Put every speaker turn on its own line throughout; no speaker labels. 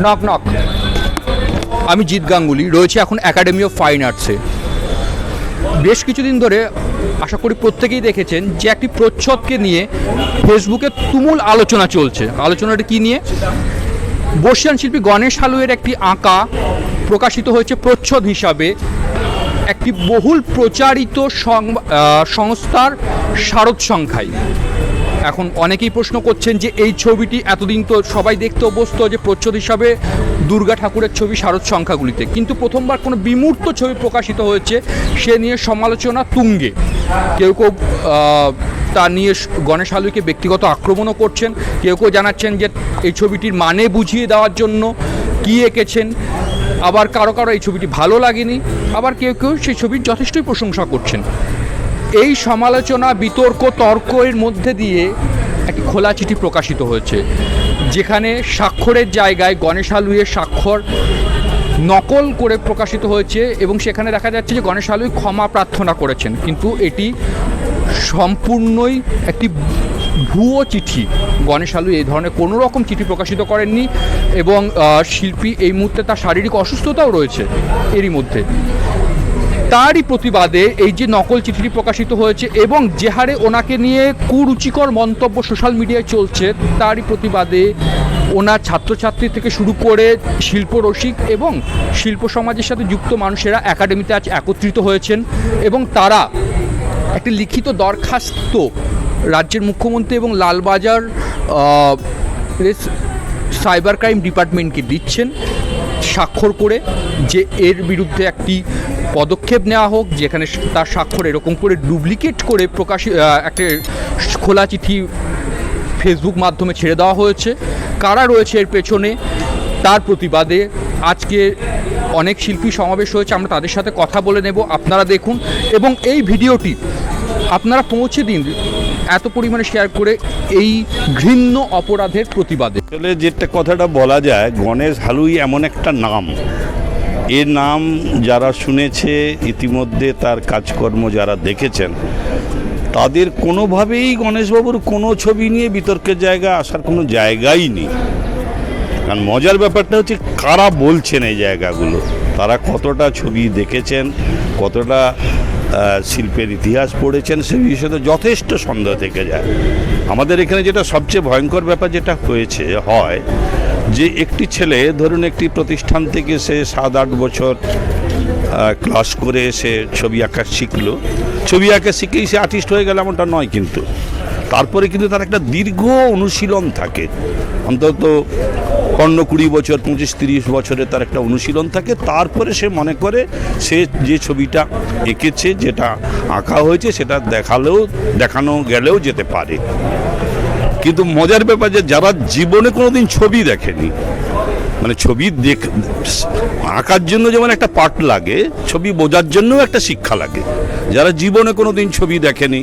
Knock knock. আমি জিৎ গাঙ্গুলি, রয়েছে এখন একাডেমি অফ ফাইন আর্টসে। বেশ কিছুদিন ধরে আশা করি প্রত্যেকেই দেখেছেন যে একটি প্রচ্ছদকে নিয়ে ফেসবুকে তুমুল আলোচনা চলছে। আলোচনাটা কি নিয়ে? বর্ষিয়ান শিল্পী গণেশ হালুয়ের একটি আঁকা প্রকাশিত হয়েছে প্রচ্ছদ হিসাবে একটি বহুল প্রচারিত সংস্থার শারদ সংখ্যায়। এখন অনেকেই প্রশ্ন করছেন যে এই ছবিটি এতদিন তো সবাই দেখতে অভ্যস্ত যে প্রচ্ছদ হিসাবে দুর্গা ঠাকুরের ছবি শারদ সংখ্যাগুলিতে, কিন্তু প্রথমবার কোনো বিমূর্ত ছবি প্রকাশিত হয়েছে, সে নিয়ে সমালোচনা তুঙ্গে। কেউ কেউ তা নিয়ে গণেশ হালুইকে ব্যক্তিগত আক্রমণও করছেন, কেউ কেউ জানাচ্ছেন যে এই ছবিটির মানে বুঝিয়ে দেওয়ার জন্য কী এঁকেছেন, আবার কারো কারো এই ছবিটি ভালো লাগেনি, আবার কেউ কেউ সেই ছবির যথেষ্টই প্রশংসা করছেন। এই সমালোচনা, বিতর্ক, তর্কের মধ্যে দিয়ে একটি খোলা চিঠি প্রকাশিত হয়েছে, যেখানে স্বাক্ষরের জায়গায় গণেশ হালুইয়ের স্বাক্ষর নকল করে প্রকাশিত হয়েছে এবং সেখানে দেখা যাচ্ছে যে গণেশ হালুই ক্ষমা প্রার্থনা করেছেন, কিন্তু এটি সম্পূর্ণই একটি ভুয়ো চিঠি। গণেশ হালুই এই ধরনের কোনো রকম চিঠি প্রকাশিত করেননি এবং শিল্পী এই মুহূর্তে তার শারীরিক অসুস্থতাও রয়েছে এরই মধ্যে। তারই প্রতিবাদে এই যে নকল চিঠিটি প্রকাশিত হয়েছে এবং যে হারে ওনাকে নিয়ে কুরুচিকর মন্তব্য সোশ্যাল মিডিয়ায় চলছে, তারই প্রতিবাদে ওনার ছাত্রছাত্রী থেকে শুরু করে শিল্পরসিক এবং শিল্প সমাজের সাথে যুক্ত মানুষেরা একাডেমিতে আজ একত্রিত হয়েছেন এবং তারা একটি লিখিত দরখাস্ত রাজ্যের মুখ্যমন্ত্রী এবং লালবাজার সাইবার ক্রাইম ডিপার্টমেন্টকে দিচ্ছেন স্বাক্ষর করে, যে এর বিরুদ্ধে একটি পদক্ষেপ নেওয়া হোক, যেখানে তার স্বাক্ষর এরকম করে ডুপ্লিকেট করে একটা খোলা চিঠি ফেসবুক মাধ্যমে ছেড়ে দেওয়া হয়েছে। কারা রয়েছে এর পেছনে, তার প্রতিবাদে আজকে অনেক শিল্পী সমাবেশ হয়েছে, আমরা তাদের সাথে কথা বলে নেব। আপনারা দেখুন এবং এই ভিডিওটি আপনারা পৌঁছে দিন এত পরিমাণে শেয়ার করে এই ঘৃণ্য অপরাধের প্রতিবাদে।
আসলে যেটা কথাটা বলা যায়, গণেশ হালুই এমন একটা নাম, এর নাম যারা শুনেছে ইতিমধ্যে, তার কাজকর্ম যারা দেখেছেন, তাদের কোনোভাবেই গণেশবাবুর কোনো ছবি নিয়ে বিতর্কের জায়গা আসার কোনো জায়গাই নেই। কারণ মজার ব্যাপারটা হচ্ছে কারা বলছেন এই জায়গাগুলো, তারা কতটা ছবি দেখেছেন, কতটা শিল্পের ইতিহাস পড়েছেন, সে বিষয়ে যথেষ্ট সন্দেহ থেকে যায়। আমাদের এখানে যেটা সবচেয়ে ভয়ঙ্কর ব্যাপার যেটা হয় যে একটি ছেলে ধরুন একটি প্রতিষ্ঠান থেকে সে 7-8 বছর ক্লাস করে সে ছবি আঁকা শিখলো, ছবি আঁকা শিখেই সে আর্টিস্ট হয়ে গেল এমনটা নয়, কিন্তু তারপরে কিন্তু তার একটা দীর্ঘ অনুশীলন থাকে, অন্তত 15-20 বছর, 25-30 বছরে তার একটা অনুশীলন থাকে। তারপরে সে মনে করে সে যে ছবিটা এঁকেছে, যেটা আঁকা হয়েছে, সেটা দেখানো গেলেও যেতে পারে। কিন্তু মজার ব্যাপার যে যারা জীবনে কোনোদিন ছবি দেখেনি, মানে ছবি আঁকার জন্য যেমন একটা পাঠ লাগে, ছবি বোঝার জন্যও একটা শিক্ষা লাগে। যারা জীবনে কোনোদিন ছবি দেখেনি,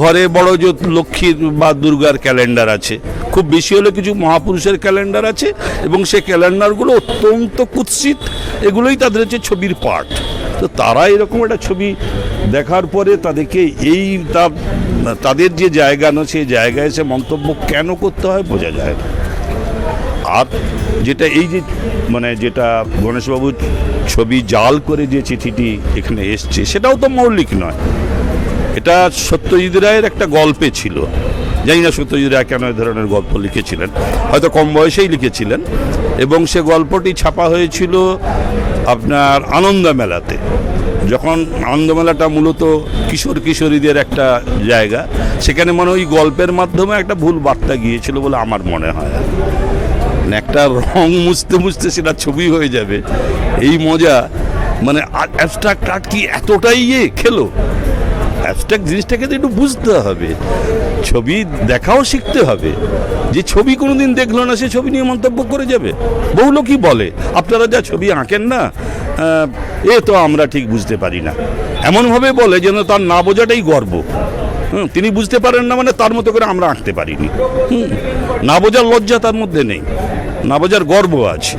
ঘরে বড় যে লক্ষ্মীর বা দুর্গার ক্যালেন্ডার আছে, খুব বেশি হলে কিছু মহাপুরুষের ক্যালেন্ডার আছে এবং সেই ক্যালেন্ডারগুলো অত্যন্ত কুৎসিত, এগুলোই তাদের হচ্ছে ছবির পাঠ। তো তারা এরকম একটা ছবি দেখার পরে তাদেরকে তাদের যে জায়গা না, সেই জায়গায় এসে মন্তব্য কেন করতে হয় বোঝা যায় না। আর যেটা এই যে যেটা গণেশবাবুর ছবি জাল করে যে চিঠিটি এখানে এসছে, সেটাও তো মৌলিক নয়। এটা সত্যজিৎ রায়ের একটা গল্পে ছিল, জানি না সত্যজিৎ রায় কেন এই ধরনের গল্প লিখেছিলেন, হয়তো কম বয়সেই লিখেছিলেন, এবং সে গল্পটি ছাপা হয়েছিল আপনার আনন্দ মেলাতে। যখন আনন্দ মেলাটা মূলত কিশোর কিশোরীদের একটা জায়গা, সেখানে ওই গল্পের মাধ্যমে একটা ভুল বার্তা গিয়েছিল বলে আমার মনে হয়। একটা রং মুছতে মুছতে সেটা ছবি হয়ে যাবে, এই মজা অ্যাবস্ট্রাক্ট আর্ট কি এতটাই খেলো? অ্যাবস্ট্রাক্ট জিনিসটাকে তো একটু বুঝতে হবে, ছবি দেখাও শিখতে হবে। যে ছবি কোনোদিন দেখলো না সে ছবি নিয়ে মন্তব্য করে যাবে। বহু লোকই বলে আপনারা যা ছবি আঁকেন না, তো আমরা ঠিক বুঝতে পারি না, এমনভাবে বলে যেন তার না বোঝাটাই গর্ব। তিনি বুঝতে পারেন না তার মতো করে আমরা আঁকতে পারিনি। না বোঝার লজ্জা তার মধ্যে নেই, না বোঝার গর্ব আছে।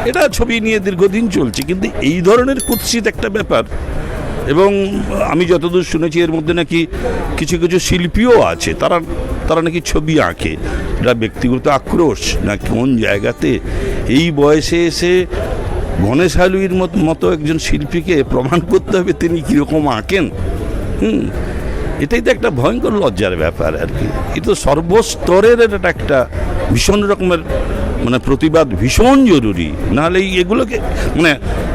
এটা ছবি নিয়ে দীর্ঘদিন চলছে, কিন্তু এই ধরনের কুৎসিত একটা ব্যাপার। এবং আমি যতদূর শুনেছি এর মধ্যে নাকি কিছু কিছু শিল্পীও আছে, তারা তারা নাকি ছবি আঁকে। এটা ব্যক্তিগত আক্রোশ না কোন জায়গাতে এই বয়সে এসে গণেশ হালুইয়ের মতো একজন শিল্পীকে প্রমাণ করতে হবে তিনি কীরকম আঁকেন? এটাই তো একটা ভয়ঙ্কর লজ্জার ব্যাপার আর কি। এটা তো সর্বস্তরের এটা একটা ভীষণ রকমের মানে প্রতিবাদ ভীষণ জরুরি। নাহলে এগুলোকে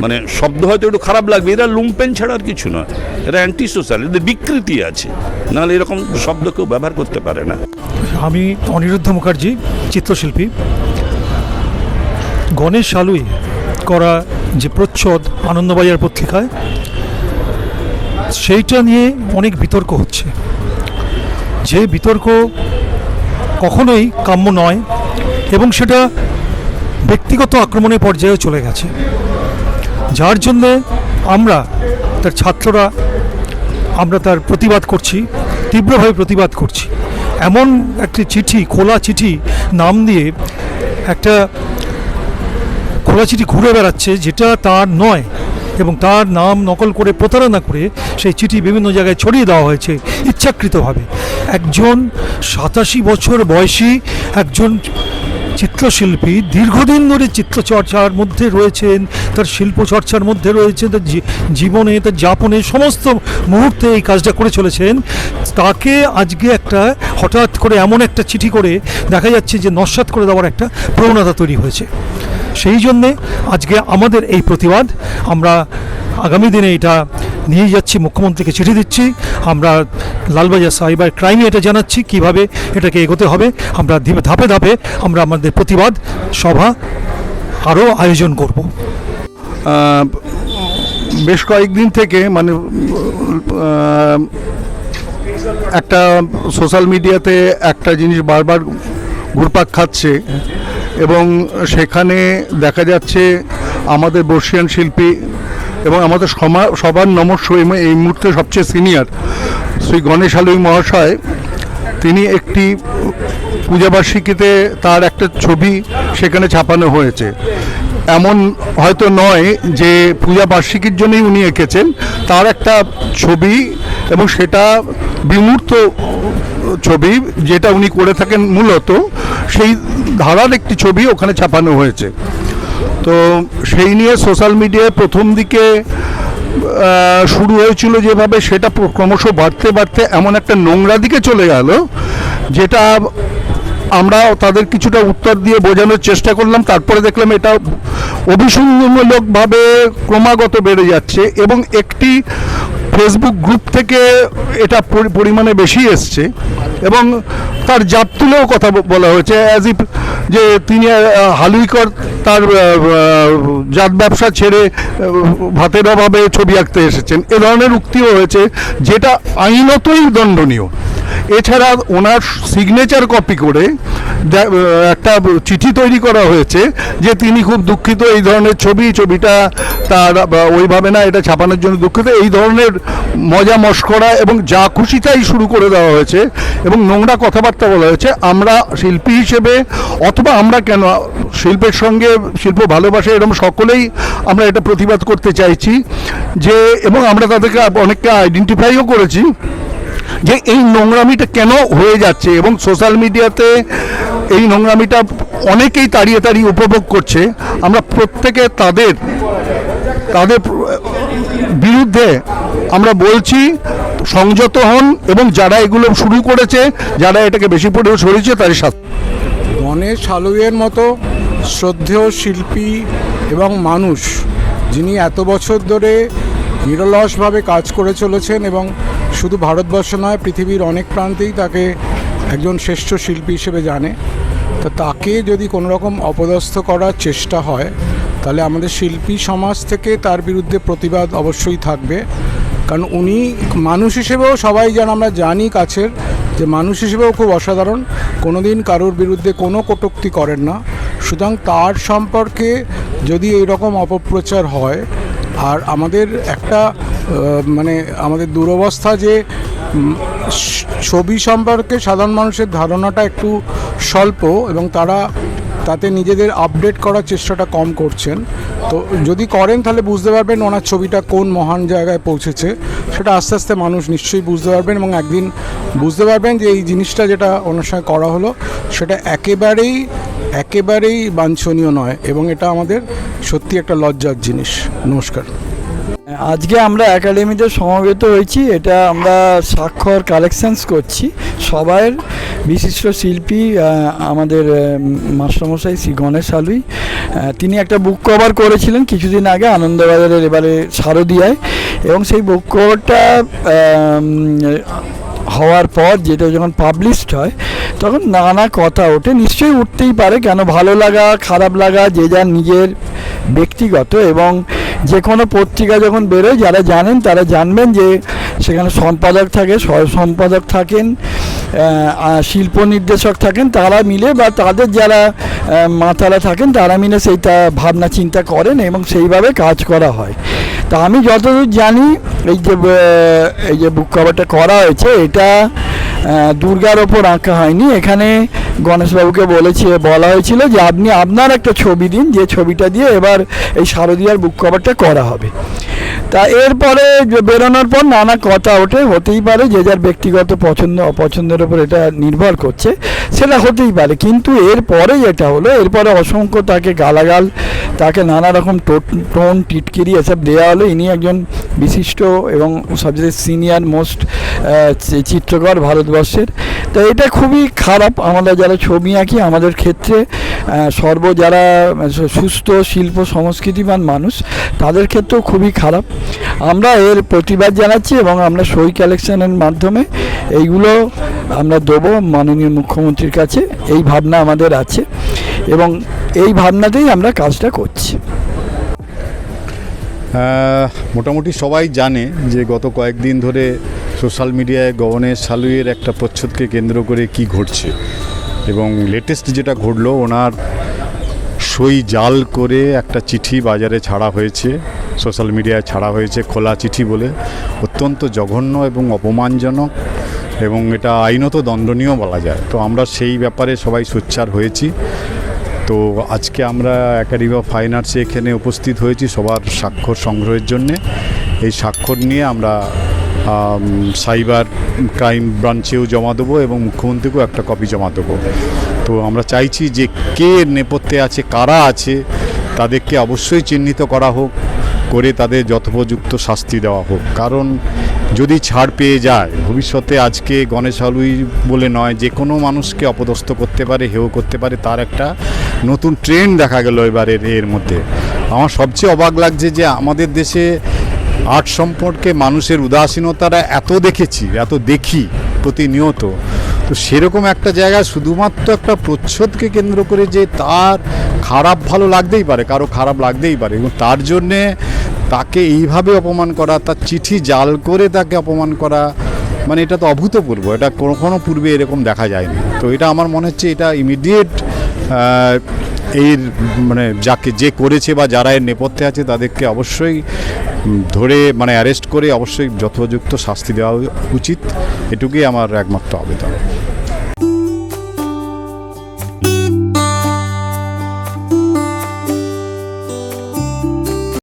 মানে শব্দ হয়তো একটু খারাপ লাগবে, এরা লুম্পেন ছাড়া আর কিছু নয়, এরা অ্যান্টি সোশ্যাল, এদের বিকৃতি আছে, নাহলে এরকম শব্দ কেউ ব্যবহার করতে পারে না।
আমি অনিরুদ্ধ মুখার্জি, চিত্রশিল্পী। গণেশ হালুই করা যে প্রচ্ছদ আনন্দবাজার পত্রিকায়, সেইটা নিয়ে অনেক বিতর্ক হচ্ছে, যে বিতর্ক কখনোই কাম্য নয় এবং সেটা ব্যক্তিগত আক্রমণের পর্যায়ে চলে গেছে, যার জন্যে আমরা তার ছাত্ররা আমরা তার প্রতিবাদ করছি, তীব্রভাবে প্রতিবাদ করছি। এমন একটি চিঠি, খোলা চিঠি নাম দিয়ে একটা খোলা চিঠি ঘুরে বেড়াচ্ছে যেটা তার নয়, এবং তার নাম নকল করে প্রতারণা করে সেই চিঠি বিভিন্ন জায়গায় ছড়িয়ে দেওয়া হয়েছে ইচ্ছাকৃতভাবে। একজন 87 বছর বয়সী একজন চিত্রশিল্পী দীর্ঘদিন ধরে চিত্রচর্চার মধ্যে রয়েছেন, তার শিল্পচর্চার মধ্যে রয়েছেন, তার জীবনে, তার যাপনে সমস্ত মুহূর্তে এই কাজটা করে চলেছেন। তাকে আজকে একটা হঠাৎ করে এমন একটা চিঠি করে দেখা যাচ্ছে যে নস্যাৎ করে দেওয়ার একটা প্রবণতা তৈরি হয়েছে। সেই জন্যে আজকে আমাদের এই প্রতিবাদ, আমরা আগামী দিনে এটা নিয়ে যাচ্ছি, মুখ্যমন্ত্রীকে চিঠি দিচ্ছি, আমরা লালবাজার সাইবার ক্রাইমে এটা জানাচ্ছি কিভাবে এটাকে এগোতে হবে। আমরা ধাপে ধাপে আমরা আমাদের প্রতিবাদ সভা আরও আয়োজন করব।
বেশ কয়েকদিন থেকে মানে একটা সোশ্যাল মিডিয়াতে একটা জিনিস বারবার ঘুরপাক খাচ্ছে এবং সেখানে দেখা যাচ্ছে আমাদের বর্ষিয়ান শিল্পী এবং আমাদের সবার নমস্য এই মুহূর্তে সবচেয়ে সিনিয়র শ্রী গণেশ হালুই মহাশয়, তিনি একটি পূজাবার্ষিকীতে তার একটা ছবি সেখানে ছাপানো হয়েছে। এমন হয়তো নয় যে পূজাবার্ষিকীর জন্যই উনি এঁকেছেন, তার একটা ছবি এবং সেটা বিমূর্ত ছবি যেটা উনি করে থাকেন মূলত সেই ধারার একটি ছবি ওখানে ছাপানো হয়েছে। তো সেই নিয়ে সোশ্যাল মিডিয়ায় প্রথম দিকে শুরু হয়েছিল যেভাবে, সেটা ক্রমশ বাড়তে বাড়তে এমন একটা নোংরা দিকে চলে গেল যেটা আমরা তাদের কিছুটা উত্তর দিয়ে বোঝানোর চেষ্টা করলাম। তারপরে দেখলাম এটা অভিসন্ধমূলকভাবে ক্রমাগত বেড়ে যাচ্ছে এবং একটি ফেসবুক গ্রুপ থেকে এটা পরিমাণে বেশি এসছে এবং তার জাত তুলেও কথা বলা হয়েছে, অ্যাজ ইফ যে তিনি হালুইকর তার জাত ব্যবসা ছেড়ে ভাতের অভাবে ছবি আঁকতে এসেছেন, এ ধরনের উক্তিও হয়েছে যেটা আইনতই দণ্ডনীয়। এছাড়া ওনার সিগনেচার কপি করে একটা চিঠি তৈরি করা হয়েছে যে তিনি খুব দুঃখিত, এই ধরনের ছবিটা তার ওইভাবে না, এটা ছাপানোর জন্য দুঃখিত, এই ধরনের মজা মশকরা এবং যা খুশি তাই শুরু করে দেওয়া হয়েছে এবং নোংরা কথাবার্তা বলা হয়েছে। আমরা শিল্পী হিসেবে, অথবা আমরা কেন, শিল্পের সঙ্গে শিল্প ভালোবাসে এরকম সকলেই আমরা এটা প্রতিবাদ করতে চাইছি যে, এবং আমরা তাদেরকে অনেককে আইডেন্টিফাইও করেছি যে এই নোংরামিটা কেন হয়ে যাচ্ছে এবং সোশ্যাল মিডিয়াতে এই নোংরামিটা অনেকেই তাড়িয়ে তাড়িয়ে উপভোগ করছে। আমরা প্রত্যেকে তাদের বিরুদ্ধে আমরা বলছি সংযত হন এবং যারা এগুলো শুরু করেছে, যারা এটাকে বেশি পড়ে সরিয়েছে তাদের সাথে।
গণেশ হালুইয়ের মতো শ্রদ্ধেয় শিল্পী এবং মানুষ, যিনি এত বছর ধরে নিরলসভাবে কাজ করে চলেছেন এবং শুধু ভারতবর্ষ নয় পৃথিবীর অনেক প্রান্তেই তাকে একজন শ্রেষ্ঠ শিল্পী হিসেবে জানে, তো তাকে যদি কোনো রকম অপদস্থ করার চেষ্টা হয় তাহলে আমাদের শিল্পী সমাজ থেকে তার বিরুদ্ধে প্রতিবাদ অবশ্যই থাকবে। কারণ উনি মানুষ হিসেবেও সবাই আমরা জানি কাছের, যে মানুষ হিসেবেও খুব অসাধারণ, কোনো দিন কারোর বিরুদ্ধে কোনো কটূক্তি করেন না। সুতরাং তার সম্পর্কে যদি এইরকম অপপ্রচার হয়, আর আমাদের একটা আমাদের দুরবস্থা যে ছবি সম্পর্কে সাধারণ মানুষের ধারণাটা একটু স্বল্প এবং তারা তাতে নিজেদের আপডেট করার চেষ্টাটা কম করছেন। তো যদি করেন তাহলে বুঝতে পারবেন ওনার ছবিটা কোন মহান জায়গায় পৌঁছেছে, সেটা আস্তে আস্তে মানুষ নিশ্চয়ই বুঝতে পারবেন এবং একদিন বুঝতে পারবেন যে এই জিনিসটা যেটা ওনার সঙ্গে করা হলো সেটা একেবারেই বাঞ্ছনীয় নয় এবং এটা আমাদের সত্যি একটা লজ্জার জিনিস। নমস্কার।
আজকে আমরা একাডেমিতে সমবেত হয়েছি, এটা আমরা স্বাক্ষর কালেকশনস করছি সবার বিশিষ্ট শিল্পী আমাদের মাস্টারমশাই শ্রী গণেশ হালুই। তিনি একটা বুক কভার করেছিলেন কিছুদিন আগে আনন্দবাজারের এবারে শারদিয়ায়, এবং সেই বুক কভারটা হওয়ার পর যেটা যখন পাবলিশড হয় তখন নানা কথা ওঠে, নিশ্চয়ই উঠতেই পারে, কেন ভালো লাগা খারাপ লাগা যে যার নিজের ব্যক্তিগত। এবং যে কোনো পত্রিকা যখন বেরোয় যারা জানেন তারা জানবেন যে সেখানে সম্পাদক থাকে, সহ সম্পাদক থাকেন, শিল্প নির্দেশক থাকেন, তারা মিলে বা তাদের যারা মাতারা থাকেন তারা মিলে সেইটা ভাবনা চিন্তা করেন এবং সেইভাবে কাজ করা হয়। তা আমি যতদূর জানি এই যে বুক কভারটা করা হয়েছে এটা দুর্গার ওপর আঁকা হয়নি। এখানে গণেশবাবুকে বলা হয়েছিল যে আপনি আপনার একটা ছবি দিন, যে ছবিটা দিয়ে এবার এই শারদিয়ার বুক কভারটা করা হবে। তা এরপরে বেরোনোর পর নানা কথা ওঠে, হতেই পারে যে যার ব্যক্তিগত পছন্দ অপছন্দের ওপর এটা নির্ভর করছে, সেটা হতেই পারে। কিন্তু এরপরে যেটা হলো, এরপরে অসংখ্য তাকে গালাগাল, তাকে নানা রকম টোন টিটকিরি এসব দেওয়া হলো। ইনি একজন বিশিষ্ট এবং সবচেয়ে সিনিয়র মোস্ট চিত্রকর ভারতবর্ষের। তো এটা খুবই খারাপ। আমরা যারা ছবি আঁকি আমাদের ক্ষেত্রে যারা সুস্থ শিল্প সংস্কৃতিবান মানুষ তাদের ক্ষেত্রেও খুবই খারাপ। আমরা এর প্রতিবাদ জানাচ্ছি এবং আমরা সই কালেকশনের মাধ্যমে এইগুলো আমরা দেবো মাননীয় মুখ্যমন্ত্রীর কাছে। এই ভাবনা আমাদের আছে এবং এই ভাবনাতেই আমরা কাজটা করছি।
মোটামুটি সবাই জানে যে গত কয়েকদিন ধরে সোশ্যাল মিডিয়ায় গণেশ হালুইয়ের একটা প্রচ্ছদকে কেন্দ্র করে কি ঘটছে, এবং লেটেস্ট যেটা ঘটলো, ওনার সই জাল করে একটা চিঠি বাজারে ছাড়া হয়েছে, সোশ্যাল মিডিয়ায় ছাড়া হয়েছে, খোলা চিঠি বলে। অত্যন্ত জঘন্য এবং অপমানজনক, এবং এটা আইনত দণ্ডনীয় বলা যায়। তো আমরা সেই ব্যাপারে সবাই সোচ্চার হয়েছি। তো আজকে আমরা একাডেমি অফ ফাইন আর্টসে এখানে উপস্থিত হয়েছি সবার স্বাক্ষর সংগ্রহের জন্যে। এই স্বাক্ষর নিয়ে আমরা সাইবার ক্রাইম ব্রাঞ্চেও জমা দেবো এবং মুখ্যমন্ত্রীকেও একটা কপি জমা দেবো। তো আমরা চাইছি যে কে নেপথ্যে আছে, কারা আছে, তাদেরকে অবশ্যই চিহ্নিত করা হোক, করে তাদের যথোপযুক্ত শাস্তি দেওয়া হোক। কারণ যদি ছাড় পেয়ে যায় ভবিষ্যতে, আজকে গণেশ হালুই বলে নয়, যে কোনো মানুষকে অপদস্থ করতে পারে, হেয় করতে পারে, তার একটা নতুন ট্রেন্ড দেখা গেল এবারের এর মধ্যে। আমার সবচেয়ে অবাক লাগছে যে আমাদের দেশে আর্ট সম্পর্কে মানুষের উদাসীনতাটা এত দেখি প্রতিনিয়ত। তো সেরকম একটা জায়গায় শুধুমাত্র একটা প্রচ্ছদকে কেন্দ্র করে যে তার খারাপ ভালো লাগতেই পারে, কারো খারাপ লাগতেই পারে, এবং তার জন্যে তাকে এইভাবে অপমান করা, তার চিঠি জাল করে তাকে অপমান করা, মানে এটা তো অভূতপূর্ব। এটা কখনো পূর্বে এরকম দেখা যায়নি। তো এটা আমার মনে হচ্ছে এটা ইমিডিয়েট এর মানে যে করেছে বা যারা এর নেপথ্যে আছে তাদেরকে অবশ্যই ধরে অ্যারেস্ট করে অবশ্যই যথোপযুক্ত শাস্তি দেওয়া উচিত। এটুকুই আমার একমাত্র আবেদন।